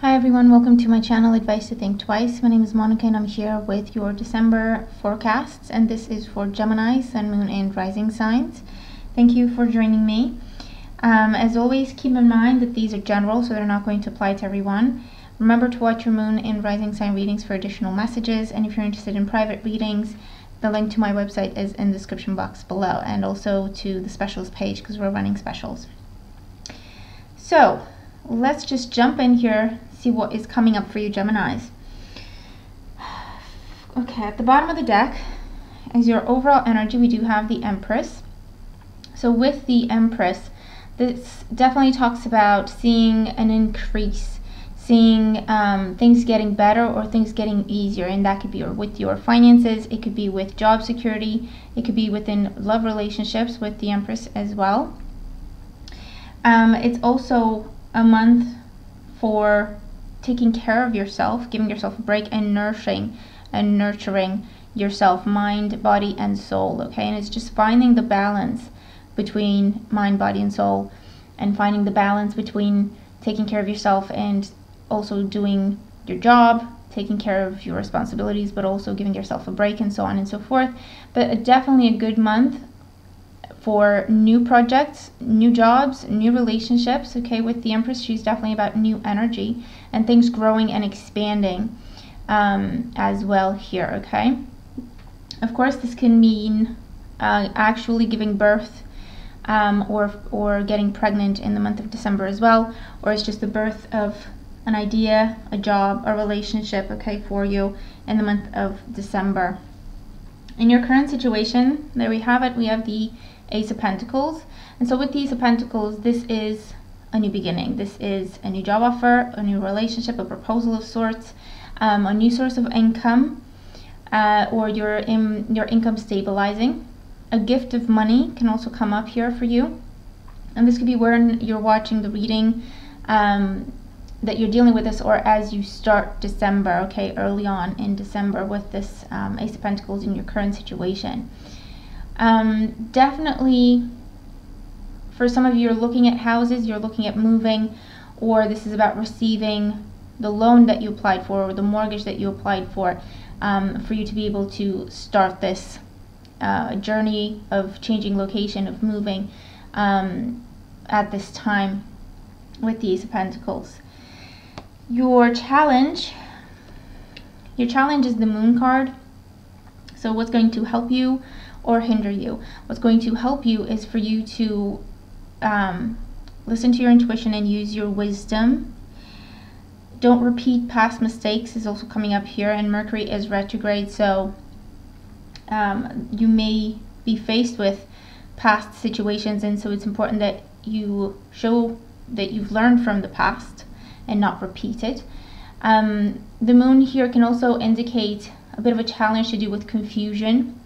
Hi everyone, welcome to my channel Advice to Think Twice. My name is Monica and I'm here with your December forecasts, and this is for Gemini, Sun, Moon and Rising signs. Thank you for joining me. As always, keep in mind that these are general, so they're not going to apply to everyone. Remember to watch your Moon and Rising sign readings for additional messages, and if you're interested in private readings, the link to my website is in the description box below, and also to the specials page because we're running specials. So let's just jump in here, see what is coming up for you, Geminis. Okay, at the bottom of the deck is your overall energy. We do have the Empress. So with the Empress, this definitely talks about seeing an increase, seeing things getting better or things getting easier, and that could be with your finances, it could be with job security, it could be within love relationships with the Empress as well. It's also a month for taking care of yourself, giving yourself a break, and nurturing yourself, mind, body and soul. Okay, and it's just finding the balance between mind, body and soul, and finding the balance between taking care of yourself and also doing your job, taking care of your responsibilities, but also giving yourself a break, and so on and so forth. But definitely a good month for new projects, new jobs, new relationships. Okay, with the Empress, she's definitely about new energy and things growing and expanding as well here. Okay, of course this can mean actually giving birth or getting pregnant in the month of December as well, or it's just the birth of an idea, a job, a relationship, okay, for you in the month of December. In your current situation, there we have it, we have the Ace of Pentacles. And so with the Ace of Pentacles, this is a new beginning. This is a new job offer, a new relationship, a proposal of sorts, a new source of income, or your income stabilizing. A gift of money can also come up here for you. And this could be when you're watching the reading that you're dealing with this, or as you start December, okay, early on in December with this Ace of Pentacles in your current situation. Definitely for some of you, you're looking at houses, you're looking at moving, or this is about receiving the loan that you applied for or the mortgage that you applied for you to be able to start this journey of changing location, of moving at this time with the Ace of Pentacles. Your challenge is the Moon card. So what's going to help you or hinder you? What's going to help you is for you to listen to your intuition and use your wisdom. Don't repeat past mistakes is also coming up here, and Mercury is retrograde, so you may be faced with past situations, and so it's important that you show that you've learned from the past and not repeat it. The Moon here can also indicate a bit of a challenge to do with confusion.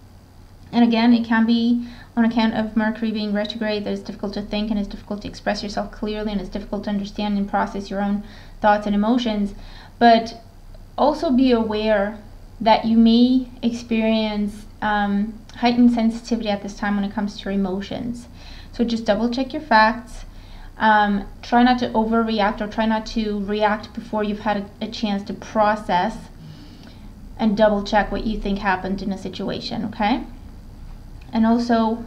And again, it can be on account of Mercury being retrograde that it's difficult to think and it's difficult to express yourself clearly, and it's difficult to understand and process your own thoughts and emotions. But also be aware that you may experience heightened sensitivity at this time when it comes to your emotions. So just double check your facts. Try not to overreact, or try not to react before you've had a chance to process, and double check what you think happened in a situation, okay? And also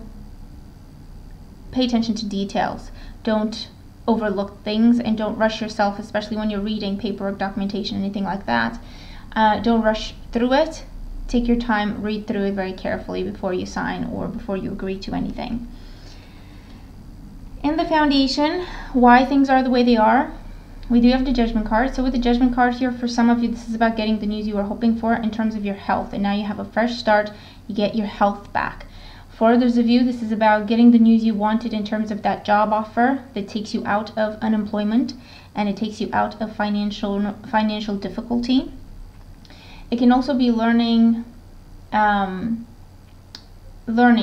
pay attention to details. Don't overlook things, and don't rush yourself, especially when you're reading paperwork, documentation, anything like that. Don't rush through it. Take your time, read through it very carefully before you sign or before you agree to anything. In the foundation, why things are the way they are, we do have the Judgment card. So with the Judgment card here, for some of you, this is about getting the news you were hoping for in terms of your health, and now you have a fresh start, you get your health back. For others of you, this is about getting the news you wanted in terms of that job offer that takes you out of unemployment and it takes you out of financial difficulty. It can also be learning,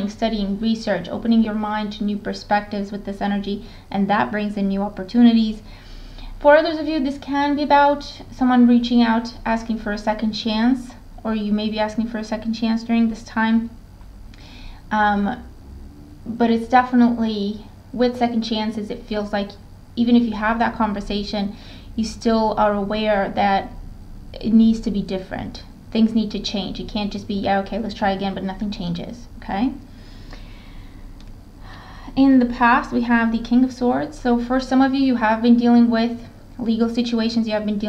studying, research, opening your mind to new perspectives with this energy, and that brings in new opportunities. For others of you, this can be about someone reaching out, asking for a second chance, or you may be asking for a second chance during this time. But it's definitely, with second chances, it feels like even if you have that conversation, you still are aware that it needs to be different. Things need to change. It can't just be, yeah, okay, let's try again, but nothing changes, okay? In the past, we have the King of Swords. So for some of you, you have been dealing with legal situations. You have been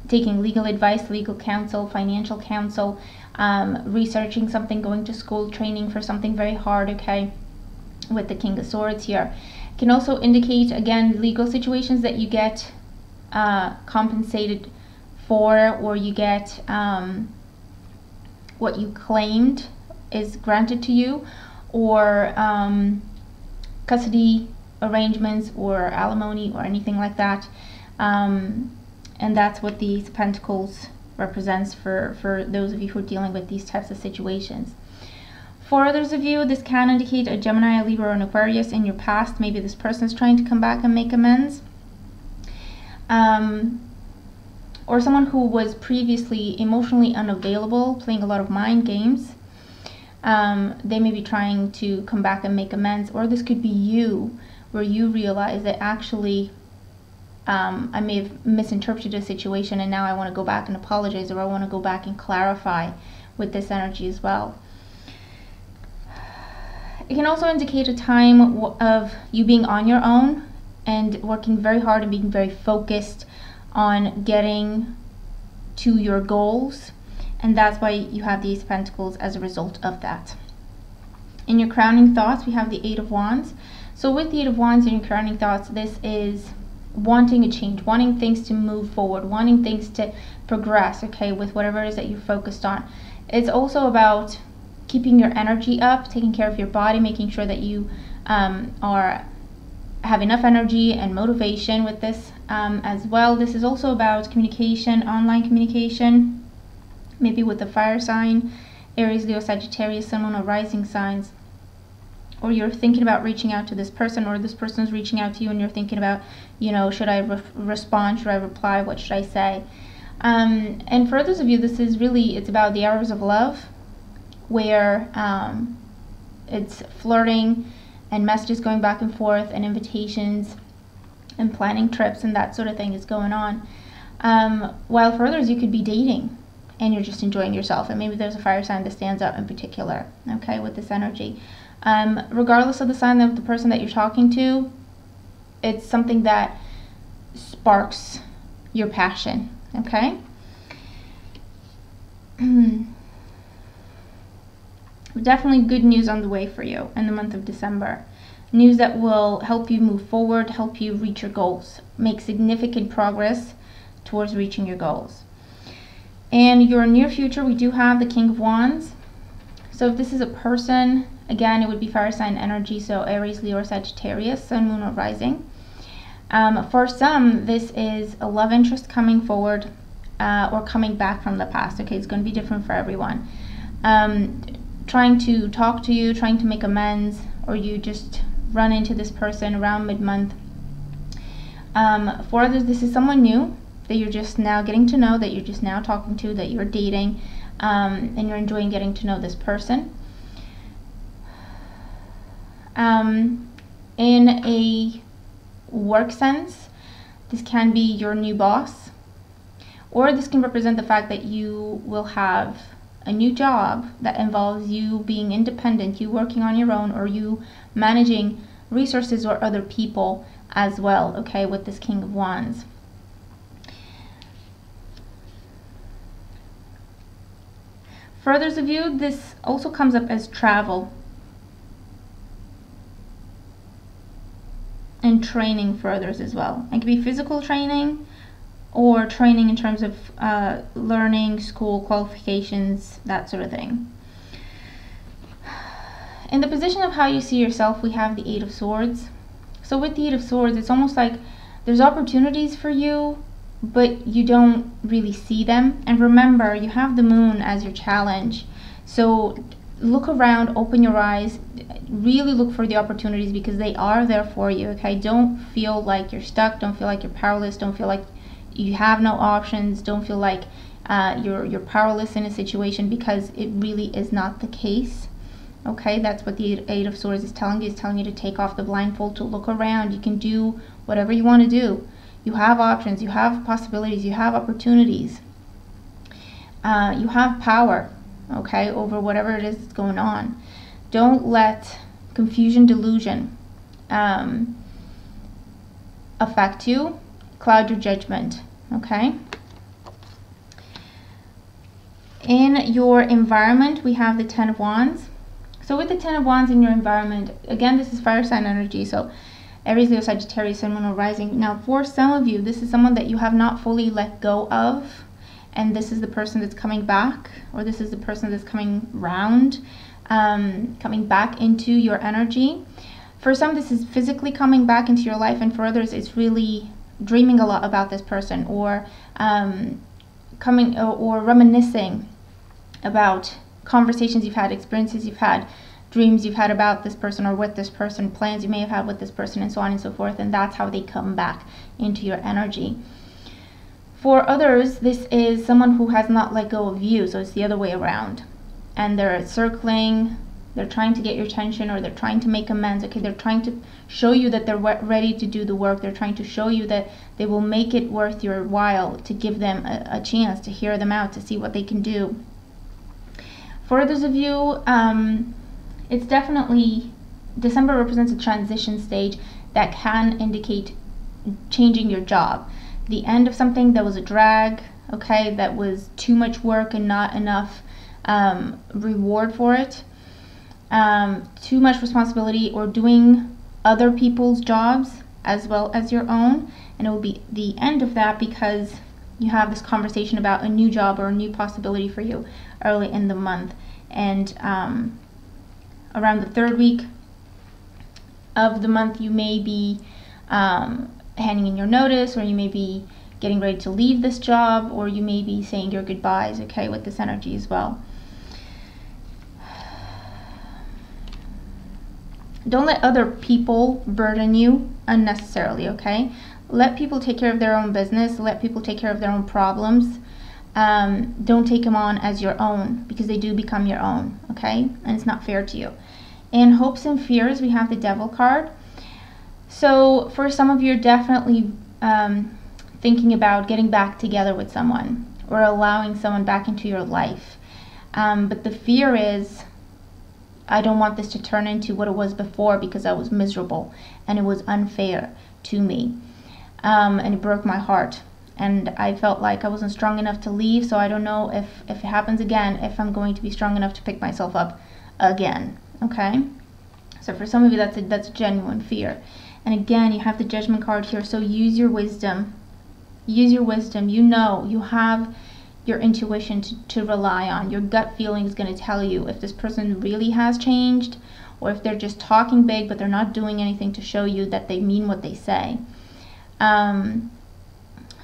taking legal advice, legal counsel, financial counsel, researching something, going to school, training for something very hard, okay, with the King of Swords here. It can also indicate, again, legal situations that you get compensated for, or you get what you claimed is granted to you, or custody arrangements or alimony or anything like that. And that's what the Ace of Pentacles represents for those of you who are dealing with these types of situations. For others of you, this can indicate a Gemini, a Libra, or an Aquarius in your past. Maybe this person is trying to come back and make amends. Or someone who was previously emotionally unavailable, playing a lot of mind games. They may be trying to come back and make amends. Or this could be you, where you realize that actually I may have misinterpreted a situation and now I want to go back and apologize, or I want to go back and clarify with this energy as well. It can also indicate a time of you being on your own and working very hard and being very focused on getting to your goals, and that's why you have the Ace of Pentacles as a result of that. In your crowning thoughts, we have the Eight of Wands. So with the Eight of Wands in your crowning thoughts, this is wanting a change, wanting things to move forward, wanting things to progress, okay, with whatever it is that you're focused on. It's also about keeping your energy up, taking care of your body, making sure that you have enough energy and motivation with this as well. This is also about communication, online communication, maybe with the fire sign, Aries, Leo, Sagittarius, Sun, Moon, or rising signs. Or you're thinking about reaching out to this person, or this person's reaching out to you and you're thinking about, you know, should I respond, should I reply, what should I say? And for those of you, this is really, it's about the hours of love, where it's flirting and messages going back and forth and invitations and planning trips and that sort of thing is going on. While for others, you could be dating and you're just enjoying yourself, and maybe there's a fire sign that stands out in particular, okay, with this energy. Regardless of the sign of the person that you're talking to, it's something that sparks your passion, okay? Definitely good news on the way for you in the month of December. News that will help you move forward, help you reach your goals, make significant progress towards reaching your goals. And your near future, we do have the King of Wands. So if this is a person, again, it would be fire sign energy, so Aries, Leo, or Sagittarius, Sun, Moon, or rising. For some, this is a love interest coming forward or coming back from the past. Okay, it's going to be different for everyone. Trying to talk to you, trying to make amends, or you just run into this person around mid-month. For others, this is someone new that you're just now getting to know, that you're just now talking to, that you're dating, and you're enjoying getting to know this person. In a work sense, this can be your new boss, or this can represent the fact that you will have a new job that involves you being independent, you working on your own, or you managing resources or other people as well, okay, with this King of Wands. For others of you, this also comes up as travel and training for others as well. It could be physical training or training in terms of learning, school, qualifications, that sort of thing. In the position of how you see yourself, we have the Eight of Swords. So with the Eight of Swords, it's almost like there's opportunities for you, but you don't really see them. And remember, you have the moon as your challenge. So look around, open your eyes, really look for the opportunities, because they are there for you, okay? Don't feel like you're stuck, don't feel like you're powerless, don't feel like you have no options, don't feel like you're powerless in a situation, because it really is not the case. Okay, that's what the Eight of Swords is telling you. It's telling you to take off the blindfold, to look around. You can do whatever you want to do. You have options, you have possibilities, you have opportunities. You have power, okay, over whatever it is that's going on. Don't let confusion, delusion affect you, cloud your judgment, okay? In your environment, we have the Ten of Wands. So with the Ten of Wands in your environment, again, this is fire sign energy, so Aries, Leo, Sagittarius, Sun, Moon, or Rising. Now, for some of you, this is someone that you have not fully let go of, and this is the person that's coming back, or this is the person that's coming round, coming back into your energy. For some, this is physically coming back into your life, and for others, it's really dreaming a lot about this person, or or reminiscing about conversations you've had, experiences you've had, dreams you've had about this person or with this person, plans you may have had with this person, and so on and so forth, and that's how they come back into your energy. For others, this is someone who has not let go of you, so it's the other way around, and they're circling, they're trying to get your attention, or they're trying to make amends, okay, they're trying to show you that they're ready to do the work, they're trying to show you that they will make it worth your while to give them a chance, to hear them out, to see what they can do. For others of you, it's definitely, December represents a transition stage that can indicate changing your job. The end of something that was a drag, okay, that was too much work and not enough reward for it. Too much responsibility, or doing other people's jobs as well as your own. And it will be the end of that because you have this conversation about a new job or a new possibility for you early in the month. And around the third week of the month, you may be handing in your notice, or you may be getting ready to leave this job, or you may be saying your goodbyes, okay, with this energy as well. Don't let other people burden you unnecessarily, okay? Let people take care of their own business. Let people take care of their own problems. Don't take them on as your own, because they do become your own, okay? And it's not fair to you. In hopes and fears, we have the Devil card. So for some of you, you're definitely thinking about getting back together with someone, or allowing someone back into your life. But the fear is, I don't want this to turn into what it was before, because I was miserable and it was unfair to me, and it broke my heart, and I felt like I wasn't strong enough to leave. So I don't know if it happens again, if I'm going to be strong enough to pick myself up again, okay? So for some of you, that's a genuine fear. And again, you have the Judgment card here, so use your wisdom. Use your wisdom. You know, you have your intuition to rely on. Your gut feeling is going to tell you if this person really has changed, or if they're just talking big but they're not doing anything to show you that they mean what they say.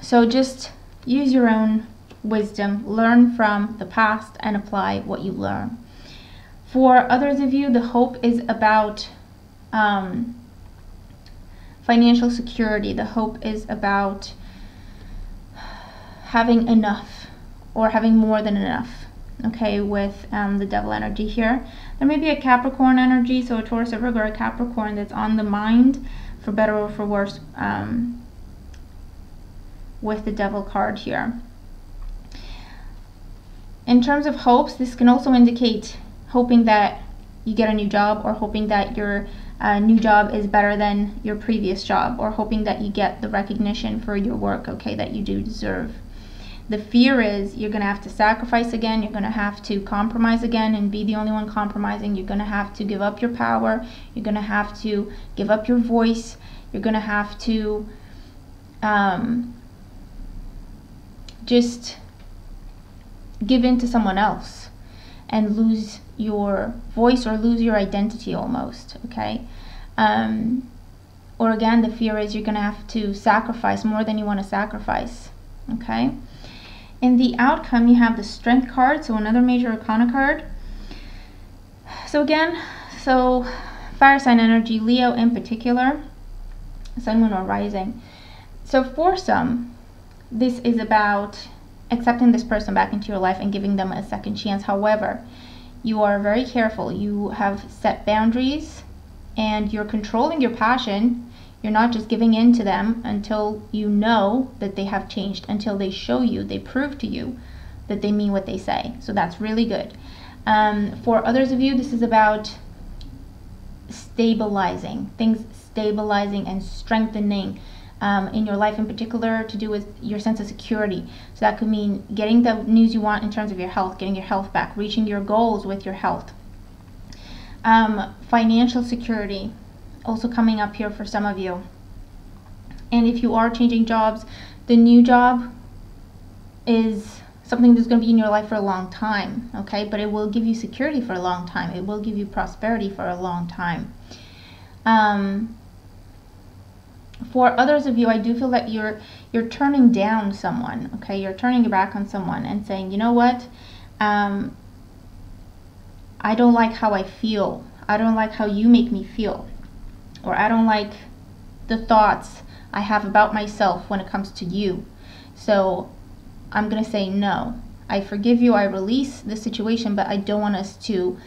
So just use your own wisdom, learn from the past, and apply what you learn. For others of you, the hope is about financial security. The hope is about having enough, or having more than enough, okay, with the Devil energy here. There may be a Capricorn energy, so a Taurus, a Virgo, or a Capricorn that's on the mind, for better or for worse, with the Devil card here. In terms of hopes, this can also indicate hoping that you get a new job, or hoping that your new job is better than your previous job, or hoping that you get the recognition for your work, okay, that you do deserve. The fear is you're going to have to sacrifice again, you're going to have to compromise again and be the only one compromising. You're going to have to give up your power, you're going to have to give up your voice, you're going to have to just give in to someone else and lose your voice, or lose your identity almost, okay? Or again, the fear is you're going to have to sacrifice more than you want to sacrifice, okay? In the outcome, you have the Strength card, so another major arcana card. So again, fire sign energy, Leo in particular, Sun, Moon, or Rising. So for some, this is about accepting this person back into your life and giving them a second chance. However, you are very careful. You have set boundaries, and you're controlling your passion. You're not just giving in to them until you know that they have changed, until they show you, they prove to you that they mean what they say. So that's really good. For others of you, this is about stabilizing, things stabilizing and strengthening in your life, in particular to do with your sense of security. So that could mean getting the news you want in terms of your health, getting your health back, reaching your goals with your health. Financial security also coming up here for some of you. And if you are changing jobs, the new job is something that's going to be in your life for a long time, okay? But it will give you security for a long time. It will give you prosperity for a long time. For others of you, I do feel that you're turning down someone, okay? You're turning your back on someone and saying, you know what? I don't like how I feel. I don't like how you make me feel. Or I don't like the thoughts I have about myself when it comes to you. So I'm going to say no. I forgive you. I release the situation, but I don't want us to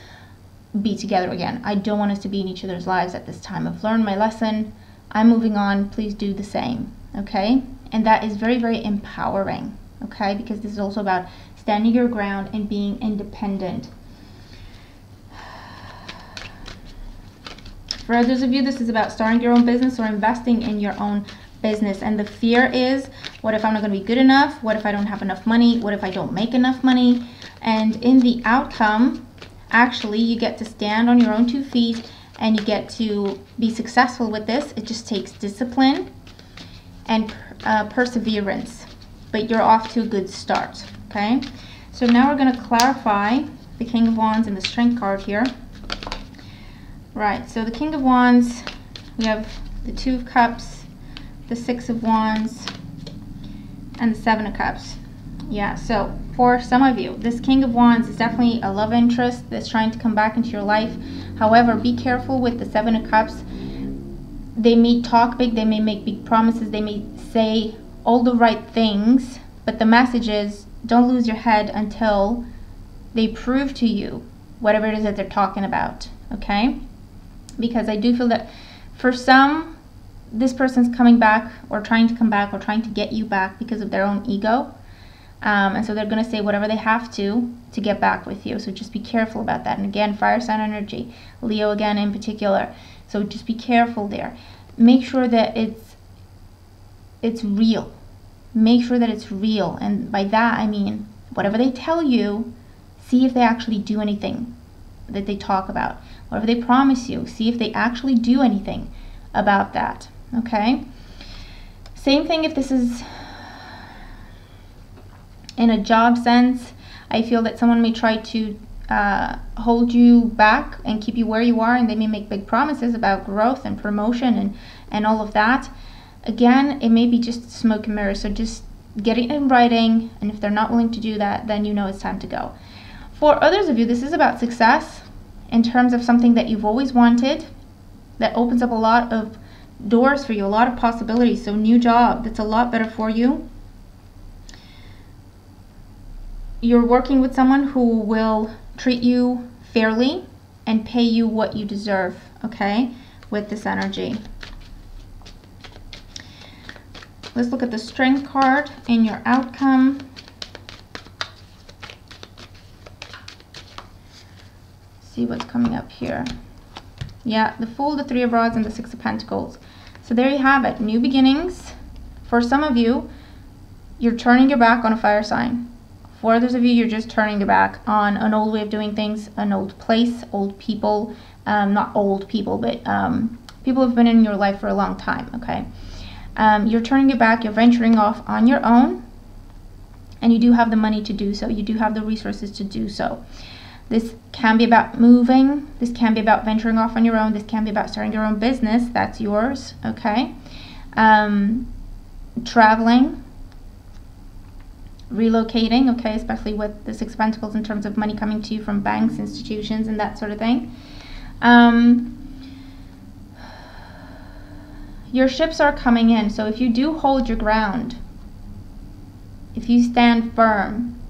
be together again. I don't want us to be in each other's lives at this time. I've learned my lesson. I'm moving on. Please do the same. Okay? And that is very, very empowering. Okay? Because this is also about standing your ground and being independent. For others of you, this is about starting your own business or investing in your own business. And the fear is, what if I'm not going to be good enough? What if I don't have enough money? What if I don't make enough money? And in the outcome, actually, you get to stand on your own 2 feet and you get to be successful with this. It just takes discipline and perseverance. But you're off to a good start, okay? So now we're going to clarify the King of Wands and the Strength card here. Right, so the King of Wands, we have the 2 of Cups, the 6 of Wands, and the 7 of Cups. Yeah, so for some of you, this King of Wands is definitely a love interest that's trying to come back into your life. However, be careful with the 7 of Cups. They may talk big, they may make big promises, they may say all the right things, but the message is, don't lose your head until they prove to you whatever it is that they're talking about, okay? Because I do feel that for some, this person's coming back or trying to come back or trying to get you back because of their own ego. And so they're going to say whatever they have to get back with you. So just be careful about that. And again, fire sign energy, Leo again in particular. So just be careful there. Make sure that it's real. Make sure that it's real. And by that, I mean, whatever they tell you, see if they actually do anything that they talk about. Whatever they promise you, see if they actually do anything about that, okay? Same thing if this is in a job sense. I feel that someone may try to hold you back and keep you where you are, and they may make big promises about growth and promotion and all of that. Again, it may be just smoke and mirrors, so just get it in writing, and if they're not willing to do that, then you know it's time to go. For others of you, this is about success in terms of something that you've always wanted, that opens up a lot of doors for you, a lot of possibilities. So new job, that's a lot better for you. You're working with someone who will treat you fairly and pay you what you deserve, okay, with this energy. Let's look at the Strength card in your outcome. See what's coming up here. Yeah, the Fool, the 3 of Rods, and the 6 of Pentacles. So there you have it, new beginnings. For some of you, you're turning your back on a fire sign. For others of you, you're just turning your back on an old way of doing things, an old place, old people, not old people, but people who've been in your life for a long time, okay? You're turning your back, you're venturing off on your own, and you do have the money to do so. You do have the resources to do so. This can be about moving. This can be about venturing off on your own. This can be about starting your own business. That's yours, okay? Traveling, relocating, okay, especially with the 6 of Pentacles in terms of money coming to you from banks, institutions, and that sort of thing. Your ships are coming in, so if you do hold your ground, if you stand firm,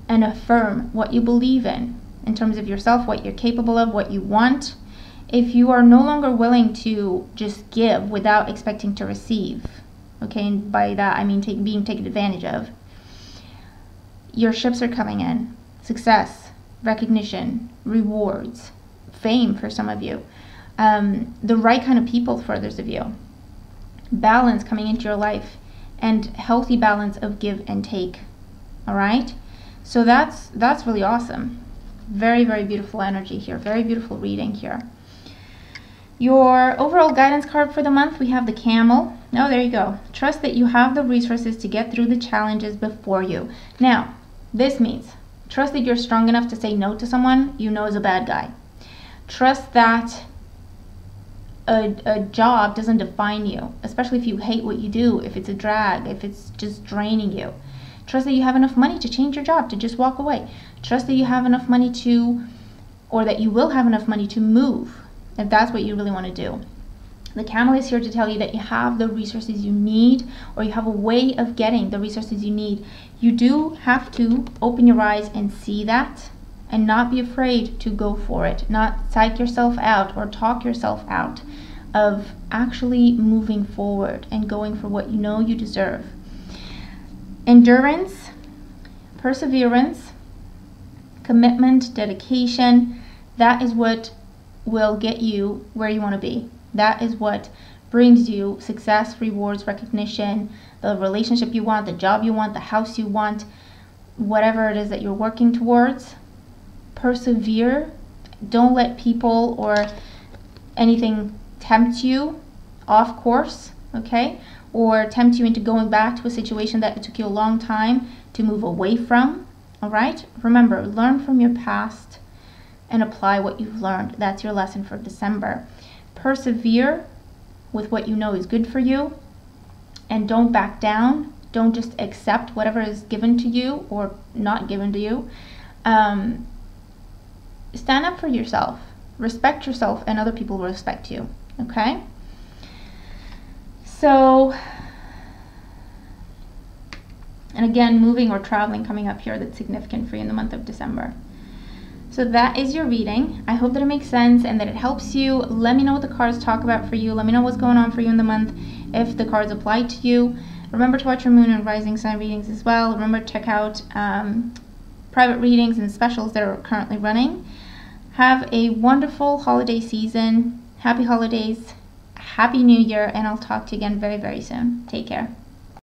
and affirm what you believe in terms of yourself, what you're capable of, what you want, if you are no longer willing to just give without expecting to receive, okay, and by that I mean being taken advantage of, your ships are coming in. Success, recognition, rewards, fame for some of you, the right kind of people for others of you, balance coming into your life, and healthy balance of give and take. All right, so that's really awesome. Very, very beautiful energy here. Very beautiful reading here. Your overall guidance card for the month, we have the Camel. Oh, there you go. Trust that you have the resources to get through the challenges before you. Now, this means trust that you're strong enough to say no to someone you know is a bad guy. Trust that a job doesn't define you, especially if you hate what you do, if it's a drag, if it's just draining you. Trust that you have enough money to change your job, to just walk away. Trust that you have enough money or that you will have enough money to move, if that's what you really want to do. The Camel is here to tell you that you have the resources you need, or you have a way of getting the resources you need. You do have to open your eyes and see that, and not be afraid to go for it. Not psych yourself out or talk yourself out of actually moving forward and going for what you know you deserve. Endurance, perseverance, commitment, dedication, that is what will get you where you want to be. That is what brings you success, rewards, recognition, the relationship you want, the job you want, the house you want, whatever it is that you're working towards. Persevere. Don't let people or anything tempt you off course, okay? Or tempt you into going back to a situation that it took you a long time to move away from, all right? Remember, learn from your past and apply what you've learned. That's your lesson for December. Persevere with what you know is good for you, and don't back down. Don't just accept whatever is given to you or not given to you. Stand up for yourself. Respect yourself, and other people will respect you, okay? So, and again, moving or traveling coming up here, that's significant for you in the month of December. So that is your reading. I hope that it makes sense and that it helps you. Let me know what the cards talk about for you. Let me know what's going on for you in the month, if the cards apply to you. Remember to watch your moon and rising sign readings as well. Remember to check out private readings and specials that are currently running. Have a wonderful holiday season. Happy holidays. Happy New Year. And I'll talk to you again very, very soon. Take care.